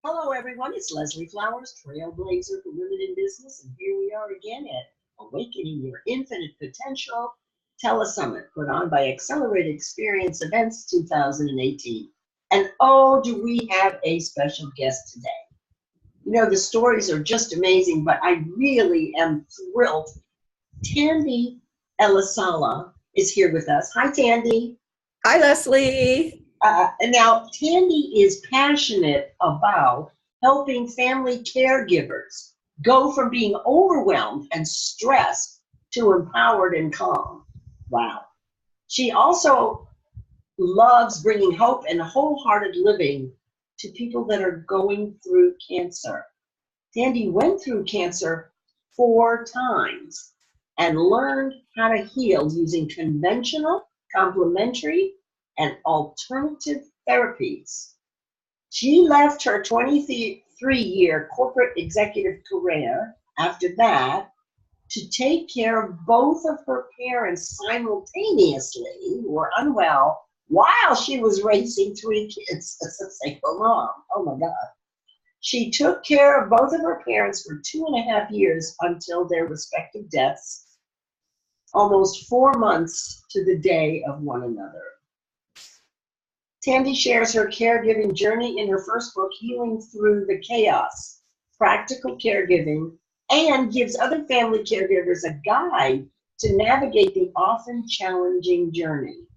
Hello, everyone. It's Leslie Flowers, trailblazer for women in business, and here we are again at Awakening Your Infinite Potential Telesummit, put on by Accelerated Experience Events 2018. And oh, do we have a special guest today? You know, the stories are just amazing, but I really am thrilled. Tandy Elisara is here with us. Hi, Tandy. Hi, Leslie. And now, Tandy is passionate about helping family caregivers go from being overwhelmed and stressed to empowered and calm. Wow. She also loves bringing hope and wholehearted living to people that are going through cancer. Tandy went through cancer 4 times and learned how to heal using conventional, complementary, and alternative therapies. She left her 23-year corporate executive career after that to take care of both of her parents simultaneously, who were unwell, while she was raising 3 kids as a single mom. Oh my God. She took care of both of her parents for 2.5 years until their respective deaths, almost 4 months to the day of one another. Tandy shares her caregiving journey in her first book, Healing Through the Chaos, Practical Caregiving, and gives other family caregivers a guide to navigate the often challenging journey.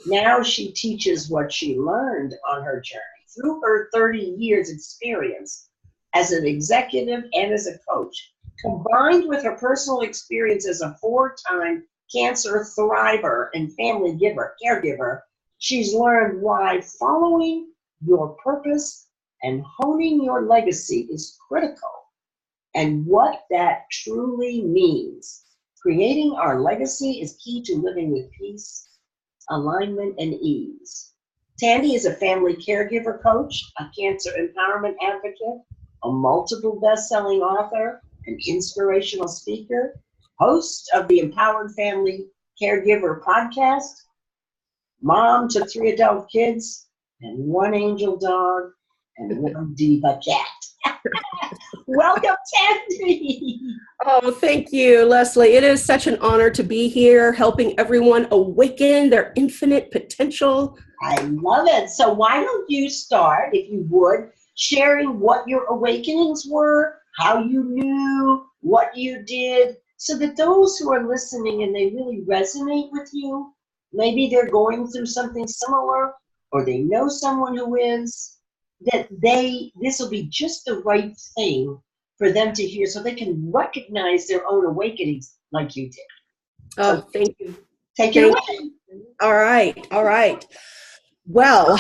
Now she teaches what she learned on her journey through her 30 years experience as an executive and as a coach, combined with her personal experience as a 4-time cancer thriver and family caregiver. She's learned why following your purpose and honing your legacy is critical and what that truly means. Creating our legacy is key to living with peace, alignment, and ease. Tandy is a family caregiver coach, a cancer empowerment advocate, a multiple best-selling author, an inspirational speaker, host of the Empowered Family Caregiver podcast, mom to 3 adult kids, and 1 angel dog, and 1 diva cat. Welcome, Tandy. Oh, thank you, Leslie. It is such an honor to be here, helping everyone awaken their infinite potential. I love it. So why don't you start, if you would, sharing what your awakenings were, how you knew, what you did, so that those who are listening and they really resonate with you, maybe they're going through something similar, or they know someone who is, that this will be just the right thing for them to hear so they can recognize their own awakenings like you did. Oh, So thank you. Take it away. All right. Well,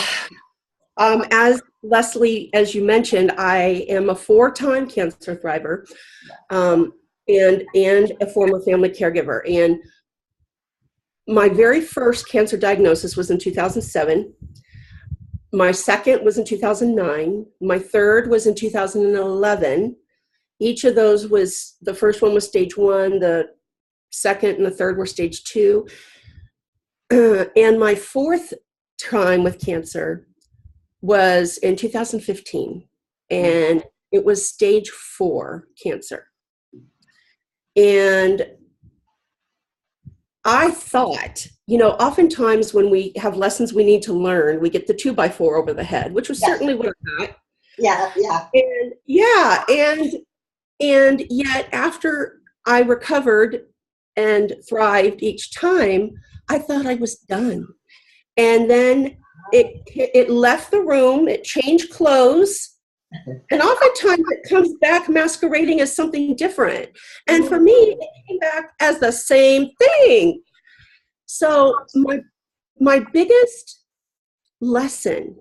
as Leslie, as you mentioned, I am a 4-time cancer thriver and a former family caregiver. And my very first cancer diagnosis was in 2007. My second was in 2009. My third was in 2011. Each of those was, the first one was stage 1, the second and the third were stage 2. And my 4th time with cancer was in 2015. And it was stage 4 cancer. And I thought, oftentimes when we have lessons we need to learn, we get the 2x4 over the head, which was certainly what I got. Yeah. And yet after I recovered and thrived each time, I thought I was done. And then it left the room, it changed clothes, and oftentimes it comes back masquerading as something different. And for me, it came back as the same thing. So my biggest lesson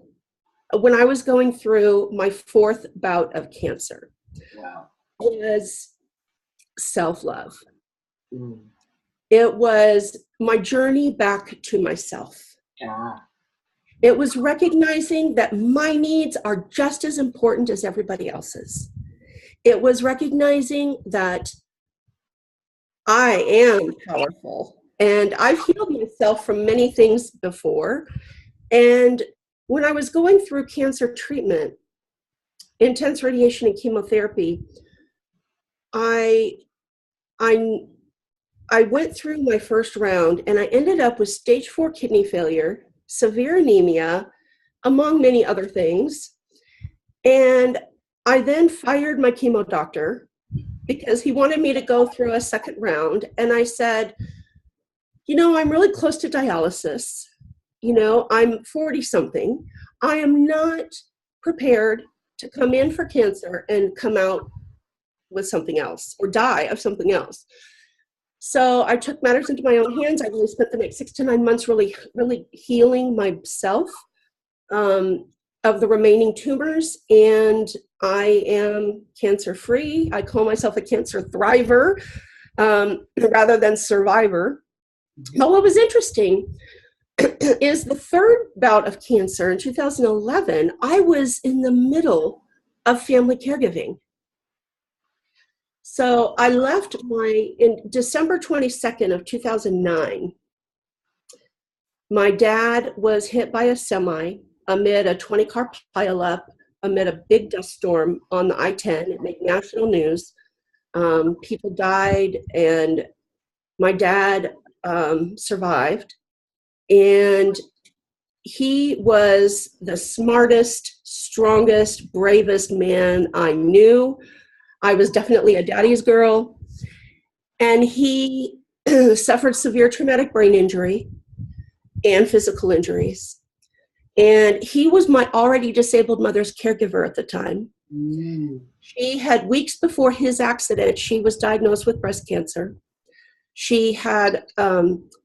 when I was going through my 4th bout of cancer was self-love. It was my journey back to myself. It was recognizing that my needs are just as important as everybody else's. It was recognizing that I am powerful and I've healed myself from many things before. And when I was going through cancer treatment, intense radiation and chemotherapy, I went through my first round and I ended up with stage 4 kidney failure, severe anemia, among many other things. And I then fired my chemo doctor because he wanted me to go through a second round. And I said, I'm really close to dialysis. I'm 40 something. I am not prepared to come in for cancer and come out with something else or die of something else. So I took matters into my own hands. I really spent the next 6 to 9 months really, really healing myself of the remaining tumors. And I am cancer-free. I call myself a cancer thriver rather than survivor. But what was interesting is the third bout of cancer in 2011, I was in the middle of family caregiving. So I left in December 22nd of 2009, my dad was hit by a semi amid a 20-car pileup, amid a big dust storm on the I-10. It made national news. People died, and my dad survived. And he was the smartest, strongest, bravest man I knew. I was definitely a daddy's girl. And he suffered severe traumatic brain injury and physical injuries. And he was my already disabled mother's caregiver at the time. She had, weeks before his accident, she was diagnosed with breast cancer. She had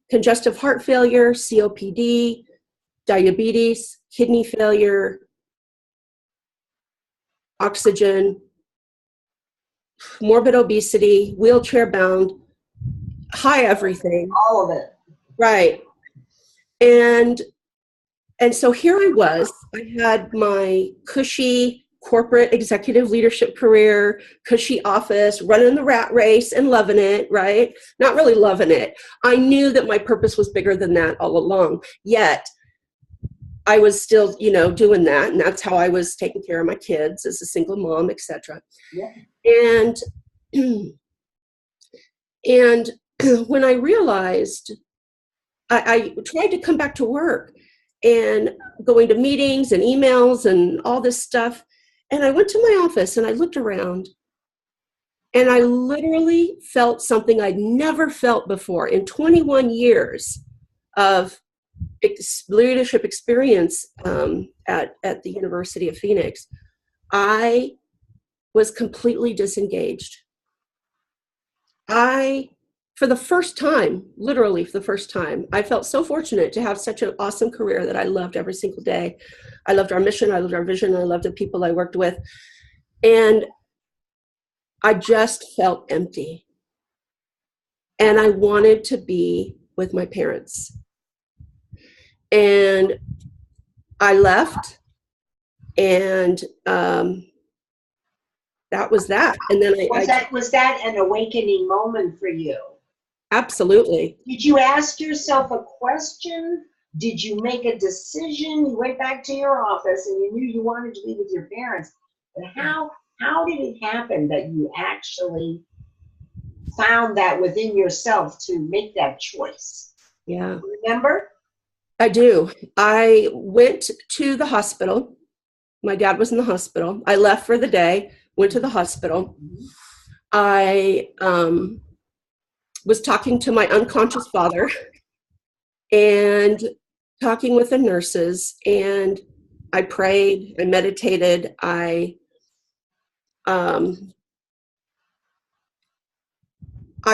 congestive heart failure, COPD, diabetes, kidney failure, oxygen, morbid obesity, wheelchair bound, high everything. All of it. Right. And so here I was. I had my cushy corporate executive leadership career, cushy office, running the rat race and loving it, right? Not really loving it. I knew that my purpose was bigger than that all along. Yet I was still, doing that. And that's how I was taking care of my kids as a single mom, etc. Yeah. And when I realized, I tried to come back to work and going to meetings and emails and all this stuff. And I went to my office and I looked around and I literally felt something I'd never felt before in 21 years of leadership experience at the University of Phoenix. I was completely disengaged. For the first time, literally for the first time, I felt so fortunate to have such an awesome career that I loved every single day. I loved our mission, I loved our vision, I loved the people I worked with. And I just felt empty. And I wanted to be with my parents. And I left, and that was that. And then was that an awakening moment for you? Absolutely. Did you ask yourself a question? Did you make a decision? You went back to your office and you knew you wanted to be with your parents. But how did it happen that you actually found that within yourself to make that choice? Yeah. Remember? I do. I went to the hospital. My dad was in the hospital. I left for the day, went to the hospital. I was talking to my unconscious father and talking with the nurses, and I prayed, I meditated, I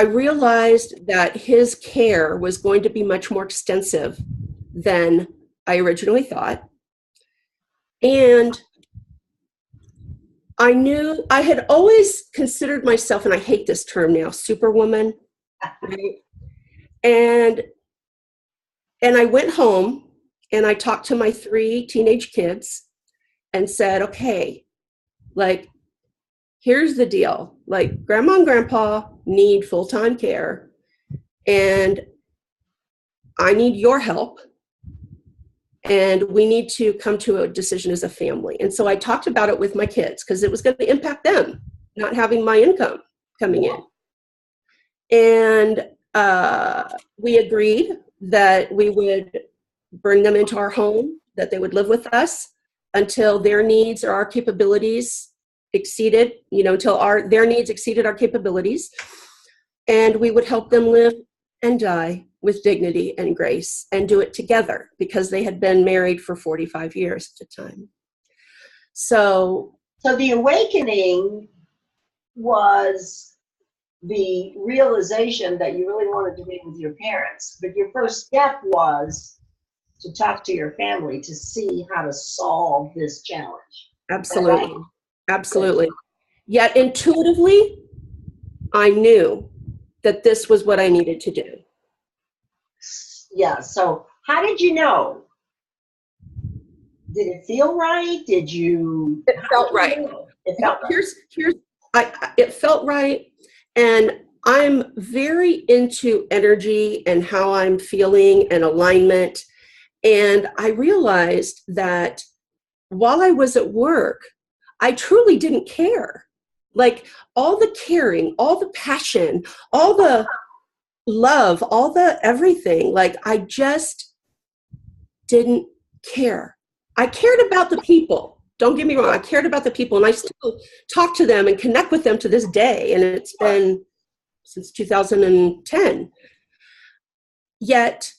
realized that his care was going to be much more extensive than I originally thought. And I knew, I had always considered myself, and I hate this term now, superwoman, right? And I went home and I talked to my 3 teenage kids and said, okay, here's the deal. Grandma and grandpa need full-time care, and I need your help. and we need to come to a decision as a family. And so I talked about it with my kids because it was going to impact them, not having my income coming in. And we agreed that we would bring them into our home, that they would live with us until their needs or our capabilities exceeded, until their needs exceeded our capabilities. And we would help them live and die with dignity and grace, and do it together because they had been married for 45 years at the time. So the awakening was the realization that you really wanted to be with your parents, but your first step was to talk to your family to see how to solve this challenge. Absolutely. Right? Absolutely. Yet intuitively, I knew that this was what I needed to do. Yeah. So how did you know? Did it feel right? It felt right. It felt right. It felt right. And I'm very into energy and how I'm feeling and alignment. And I realized that while I was at work, I truly didn't care. Like all the caring, all the passion, all the love, all the everything, like I just didn't care. I cared about the people. Don't get me wrong. I cared about the people, and I still talk to them and connect with them to this day. And it's been since 2010. Yet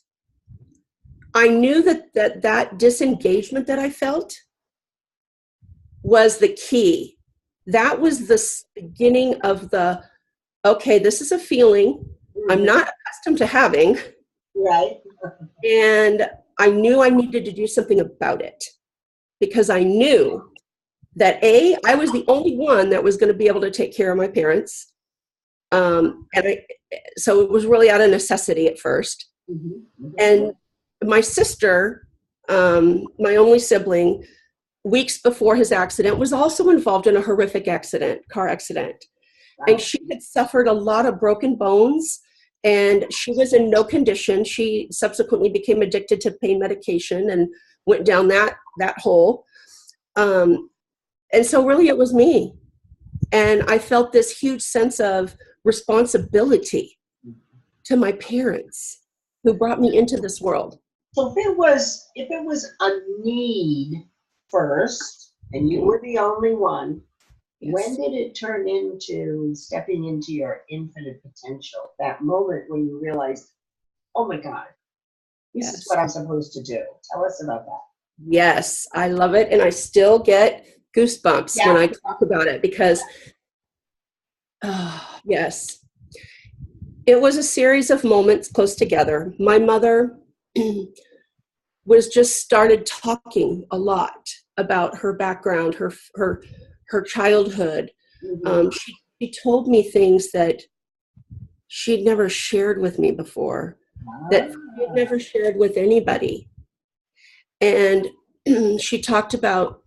I knew that disengagement that I felt was the key. That was the beginning of okay, this is a feeling I'm not accustomed to having. Right. And I knew I needed to do something about it because I knew that I was the only one that was going to be able to take care of my parents. So it was really out of necessity at first. Mm-hmm. And my sister, my only sibling, weeks before his accident, was also involved in a horrific car accident. Wow. And she had suffered a lot of broken bones, and she was in no condition. She subsequently became addicted to pain medication and went down that hole. And so really it was me. And I felt this huge sense of responsibility to my parents who brought me into this world. So if it was a need first, and you were the only one, yes. When did it turn into stepping into your infinite potential? That moment when you realized, oh my God, this is what I'm supposed to do. Tell us about that. Yes, I love it. And I still get goosebumps when I talk about it because, yes, it was a series of moments close together. My mother was just started talking a lot about her background, her childhood. Mm-hmm. She told me things that she'd never shared with me before, that she'd never shared with anybody. And she talked about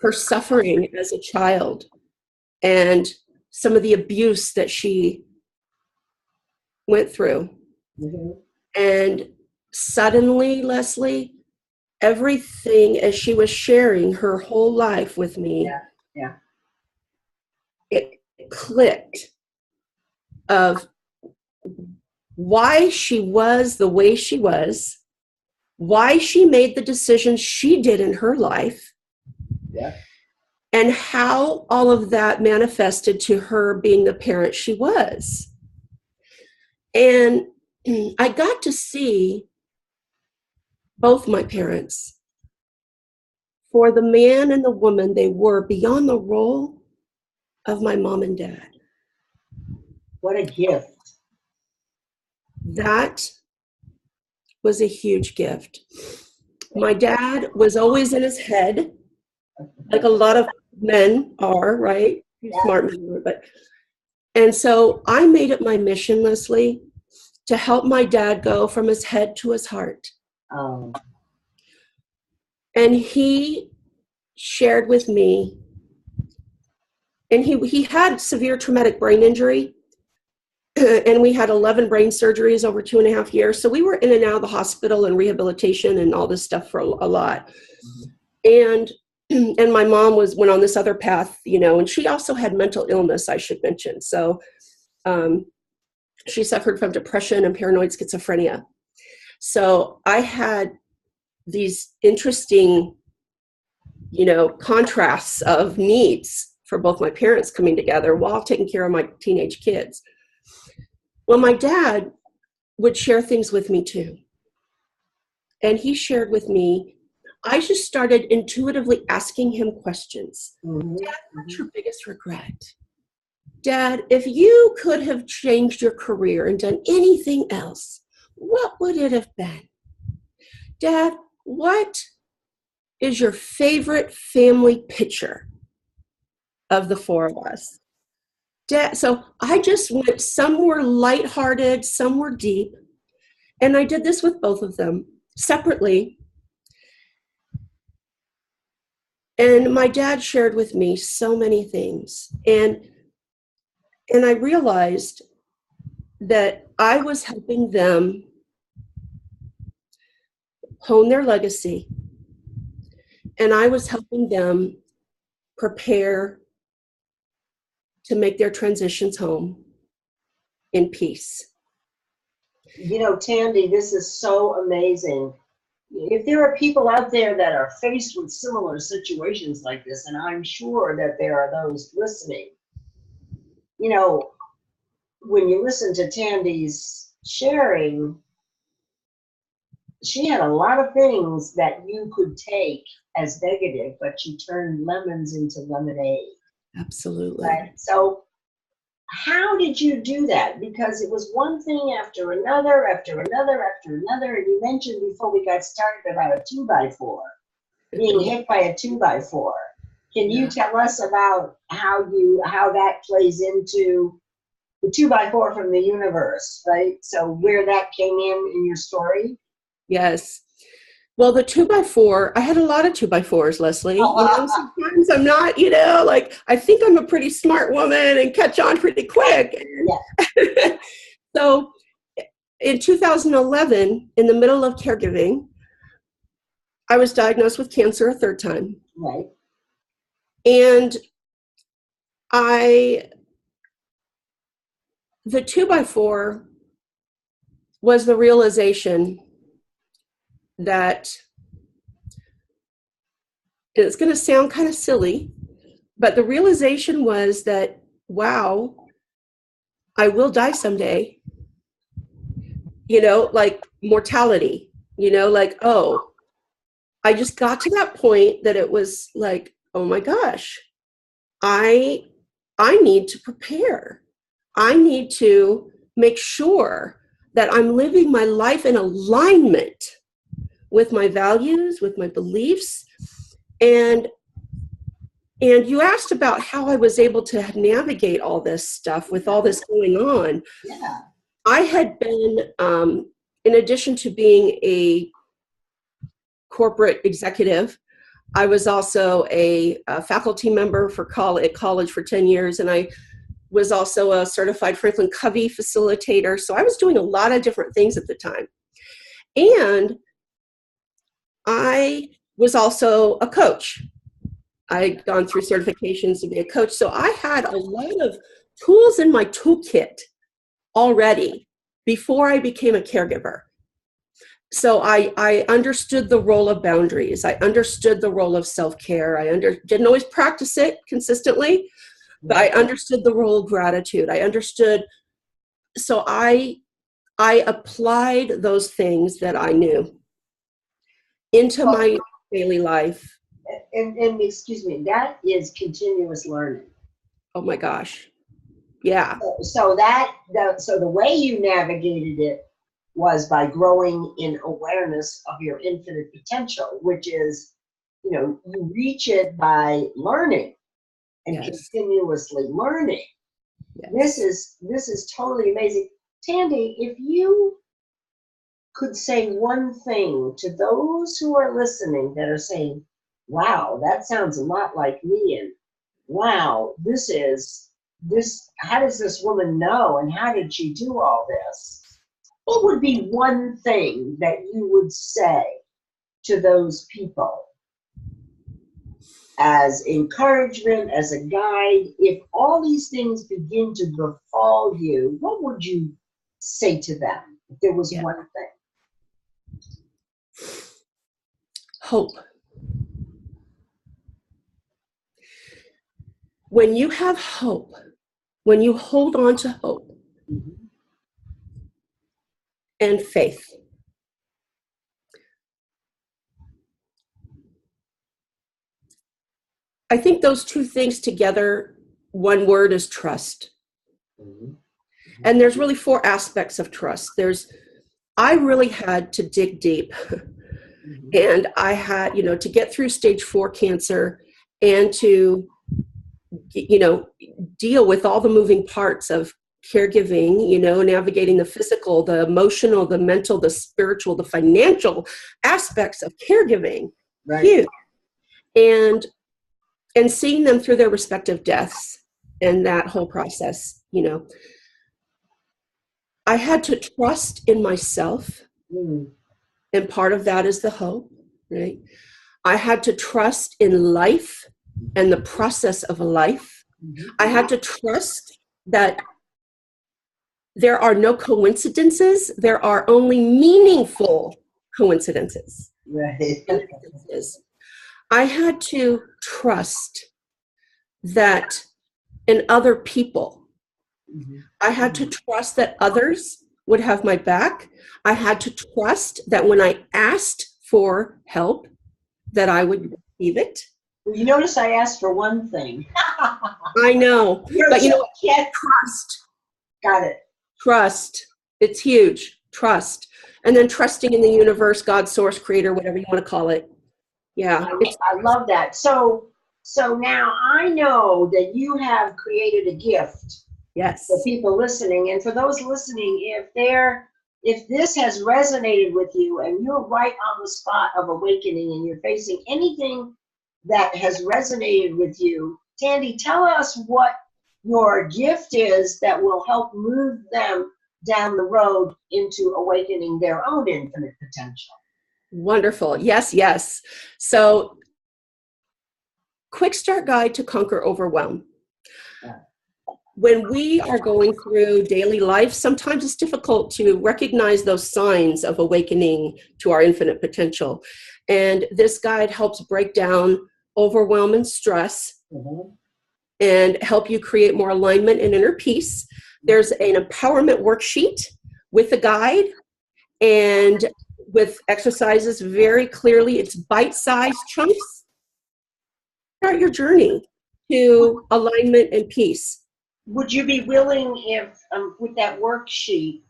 her suffering as a child and some of the abuse that she went through. Mm-hmm. And suddenly, Leslie, everything, as she was sharing her whole life with me, it clicked of why she was the way she was, why she made the decisions she did in her life, and how all of that manifested to her being the parent she was. And I got to see both my parents for the man and the woman they were beyond the role of my mom and dad. What a gift. That was a huge gift. My dad was always in his head, like a lot of men are, right? Smart men, and so I made it my mission, Leslie, to help my dad go from his head to his heart. Oh. And he shared with me, and he had severe traumatic brain injury. and we had 11 brain surgeries over 2.5 years. So we were in and out of the hospital and rehabilitation and all this stuff for a lot. And my mom went on this other path, and she also had mental illness, I should mention. So she suffered from depression and paranoid schizophrenia. So I had these interesting, contrasts of needs for both my parents coming together while taking care of my teenage kids. Well, my dad would share things with me too. And he shared with me, I just started intuitively asking him questions. Dad, what's your biggest regret? Dad, if you could have changed your career and done anything else, what would it have been? Dad, what is your favorite family picture of the four of us? Dad, so I just went somewhere lighthearted, somewhere deep, and I did this with both of them separately. And my dad shared with me so many things, and I realized that I was helping them hone their legacy, and I was helping them prepare to make their transitions home in peace. Tandy, this is so amazing. If there are people out there that are faced with similar situations like this, and I'm sure that there are those listening, when you listen to Tandy's sharing, she had a lot of things that you could take as negative, but you turned lemons into lemonade. Absolutely. Right? So how did you do that? Because it was one thing after another, after another, after another. And you mentioned before we got started about a 2x4, being hit by a 2x4. Can you tell us about how that plays into the 2x4 from the universe, right? So where that came in your story? Yes. Well, the 2x4, I had a lot of 2x4s, Leslie. Sometimes I'm not, I think I'm a pretty smart woman and catch on pretty quick. Yeah. So in 2011, in the middle of caregiving, I was diagnosed with cancer a third time. Right. And the 2x4 was the realization that it's going to sound kind of silly, but the realization was that, wow, I will die someday, like mortality, oh, I just got to that point that it was like, oh my gosh, I need to prepare. I need to make sure that I'm living my life in alignment with my values, with my beliefs. And you asked about how I was able to navigate all this stuff with all this going on. Yeah. I had been, in addition to being a corporate executive, I was also a faculty member at college for 10 years, and I was also a certified Franklin Covey facilitator. So I was doing a lot of different things at the time. And I was also a coach. I had gone through certifications to be a coach. So I had a lot of tools in my toolkit already before I became a caregiver. So I understood the role of boundaries. I understood the role of self-care. Didn't always practice it consistently, but I understood the role of gratitude. I understood. So I applied those things that I knew into my daily life. And excuse me, that is continuous learning. Oh my gosh. Yeah. So the way you navigated it was by growing in awareness of your infinite potential, which is, you reach it by learning and continuously learning. Yes. This is totally amazing. Tandy, if you could say one thing to those who are listening that are saying, wow, that sounds a lot like me, and wow, this is how does this woman know, and how did she do all this? What would be one thing that you would say to those people as encouragement, as a guide? If all these things begin to befall you, what would you say to them if there was one thing? Hope. When you have hope, when you hold on to hope and faith, I think those two things together, one word is trust. And there's really 4 aspects of trust. I really had to dig deep. And I had, to get through stage 4 cancer and to, deal with all the moving parts of caregiving, navigating the physical, the emotional, the mental, the spiritual, the financial aspects of caregiving. Right. Huge. And seeing them through their respective deaths and that whole process, I had to trust in myself. And part of that is the hope, right? I had to trust in life and the process of life. I had to trust that there are no coincidences. There are only meaningful coincidences. Right. I had to trust that in other people. I had to trust that others would have my back. I had to trust that when I asked for help, that I would receive it. Well, you notice I asked for one thing. I know. But trust. Got it. Trust. It's huge. Trust. And then trusting in the universe, God, source, creator, whatever you want to call it. Yeah. I love that. So now I know that you have created a gift. Yes. For people listening, and for those listening, if this has resonated with you and you're right on the spot of awakening and you're facing anything that has resonated with you, Tandy, tell us what your gift is that will help move them down the road into awakening their own infinite potential. Wonderful. Yes. So, quick start guide to conquer overwhelm. When we are going through daily life, sometimes it's difficult to recognize those signs of awakening to our infinite potential. And this guide helps break down overwhelm and stress and help you create more alignment and inner peace. There's an empowerment worksheet with the guide and with exercises very clearly. It's bite-sized chunks. Start your journey to alignment and peace. Would you be willing, if with that worksheet,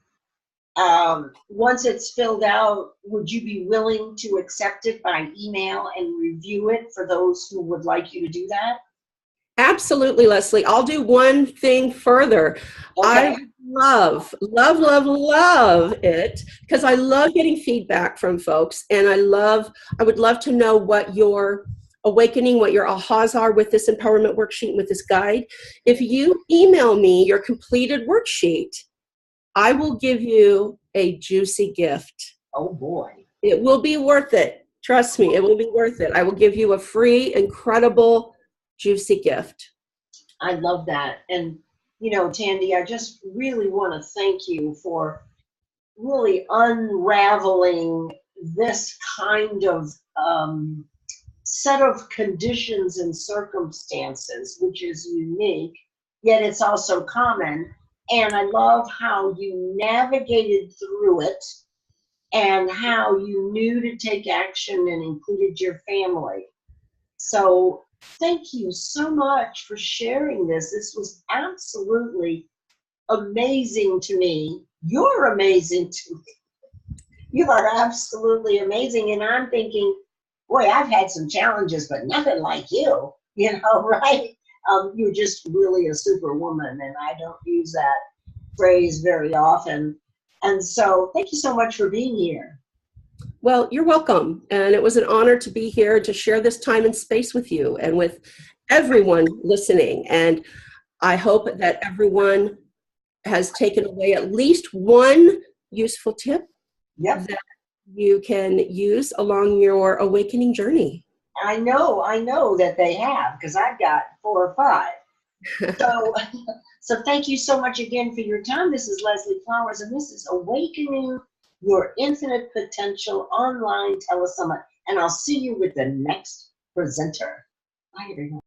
once it's filled out, would you be willing to accept it by email and review it for those who would like you to do that? Absolutely, Leslie. I'll do one thing further. Okay. I love it because I love getting feedback from folks, and I would love to know what your awakening, what your ahas are with this empowerment worksheet, with this guide. If you email me your completed worksheet, I will give you a juicy gift. Oh boy. It will be worth it. Trust me, it will be worth it. I will give you a free, incredible, juicy gift. I love that. And, Tandy, I just really want to thank you for really unraveling this kind of set of conditions and circumstances, which is unique, yet it's also common. And I love how you navigated through it and how you knew to take action and included your family. So thank you so much for sharing this. This was absolutely amazing to me. You're amazing to me. You are absolutely amazing. And I'm thinking, boy, I've had some challenges, but nothing like you, right? You're just really a superwoman, and I don't use that phrase very often. And so thank you so much for being here. Well, you're welcome. And it was an honor to be here to share this time and space with you and with everyone listening. And I hope that everyone has taken away at least one useful tip Yep. that you can use along your awakening journey. I know that they have, because I've got 4 or 5. So, so thank you so much again for your time. This is Leslie Flowers, and this is Awakening Your Infinite Potential Online Telesummit. And I'll see you with the next presenter. Bye, everyone.